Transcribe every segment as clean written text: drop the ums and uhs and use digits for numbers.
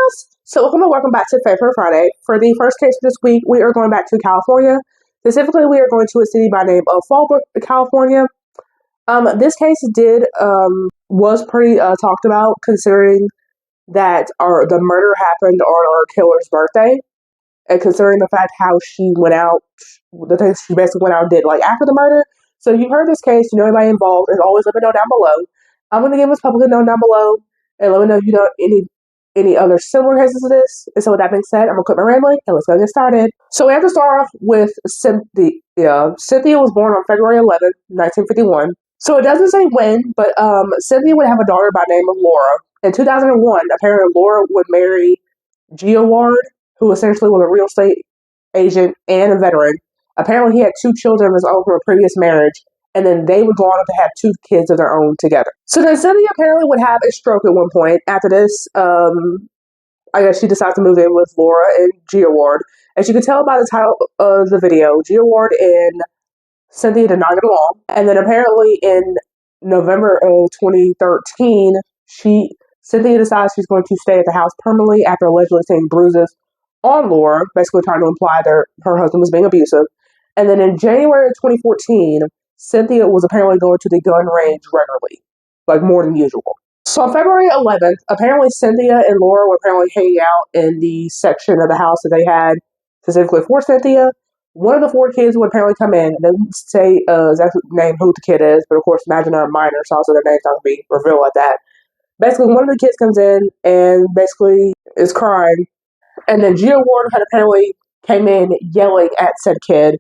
Murderous. So welcome back to Favorite Friday. For the first case for this week, we are going back to California. Specifically, we are going to a city by name of Fallbrook, California. This case was pretty talked about, considering that the murder happened on our killer's birthday, and considering the fact how she went out, the things she basically went out and did like after the murder. So if you've heard this case, you know anybody involved, as always, let me know down below. I'm going to give this public a note down below, and let me know if you know any other similar cases to this. And so with that being said, I'm going to quit my rambling, and let's go get started. So we have to start off with Cynthia. Cynthia was born on February 11th, 1951. So it doesn't say when, but Cynthia would have a daughter by the name of Laura. In 2001, apparently Laura would marry Ward, who essentially was a real estate agent and a veteran. Apparently he had 2 children of his own from a previous marriage, and then they would go on to have 2 kids of their own together. So then Cynthia apparently would have a stroke at one point. After this, I guess she decides to move in with Laura and Ward. As you can tell by the title of the video, Ward and Cynthia did not get along. And then apparently in November of 2013, Cynthia decides she's going to stay at the house permanently after allegedly seeing bruises on Laura, basically trying to imply that her husband was being abusive. And then in January of 2014, Cynthia was apparently going to the gun range regularly, like more than usual. So on February 11th, apparently Cynthia and Laura were apparently hanging out in the section of the house that they had specifically for Cynthia. One of the 4 kids would apparently come in. They didn't say exactly name who the kid is, but of course imagine they're a minor, so also their name's not going to be revealed like that. Basically, one of the kids comes in and basically is crying. And then Ward had apparently came in yelling at said kid.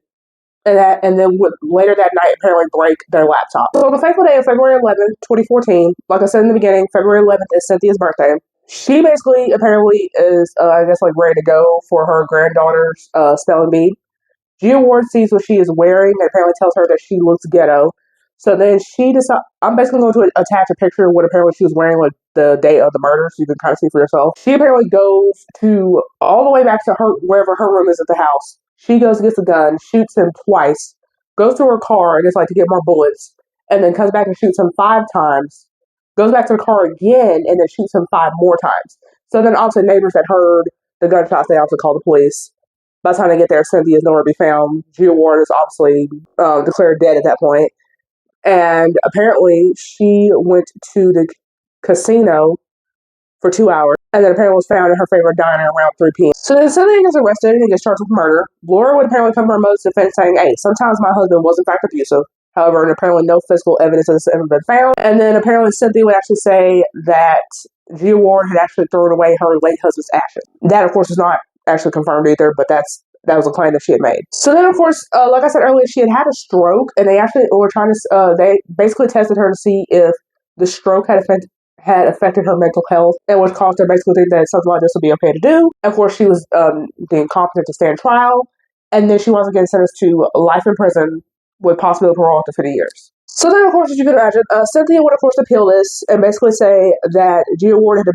And then would later that night apparently break their laptop. So on the fateful day of February 11th, 2014, like I said in the beginning, February 11th is Cynthia's birthday. She basically apparently is, like ready to go for her granddaughter's spelling bee. Ward sees what she is wearing and apparently tells her that she looks ghetto. So then she decides, I'm basically going to attach a picture of what apparently she was wearing like the day of the murder, so you can kind of see for yourself. She apparently goes to all the way back to wherever her room is at the house. She goes, gets a gun, shoots him twice, goes to her car and just like to get more bullets, and then comes back and shoots him 5 times, goes back to the car again, and then shoots him 5 more times. So then also neighbors that heard the gunshots, they also call the police. By the time they get there, Cynthia is nowhere to be found. Ward is obviously declared dead at that point. And apparently she went to the casino for 2 hours, and then apparently was found in her favorite diner around 3 p.m. So then Cynthia gets arrested and gets charged with murder. Laura would apparently come to her mother's defense saying, hey, sometimes my husband was in fact abusive. However, and apparently no physical evidence has ever been found. And then apparently Cynthia would actually say that Ward had actually thrown away her late husband's ashes. That, of course, is not actually confirmed either, but that was a claim that she had made. So then, of course, like I said earlier, she had a stroke, and they actually were trying to, they basically tested her to see if the stroke had affected her mental health, and which caused her basically to think that something like this would be okay to do. Of course, she was being competent to stand trial, and then she was again sentenced to life in prison with possible parole up to 50 years. So then, of course, as you can imagine, Cynthia would, of course, appeal this and basically say that Ward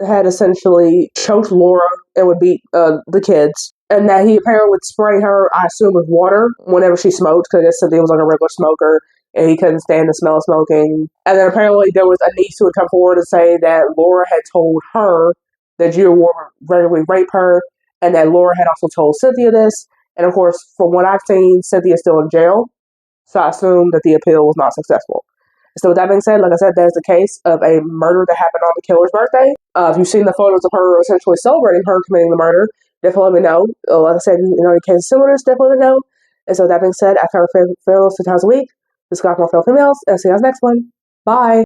had essentially choked Laura and would beat the kids, and that he apparently would spray her, I assume, with water whenever she smoked, because I guess Cynthia was like a regular smoker, and he couldn't stand the smell of smoking. And then apparently there was a niece who would come forward and say that Laura had told her that Ward would regularly rape her, and that Laura had also told Cynthia this. And of course, from what I've seen, Cynthia is still in jail, so I assume that the appeal was not successful. So with that being said, like I said, there's the case of a murder that happened on the killer's birthday. If you've seen the photos of her essentially celebrating her committing the murder, definitely let me know. Like I said, you know, any cases similar, definitely let me know. And so with that being said, I cover females 2 times a week. This is Gospel for Females, and see you guys next one. Bye.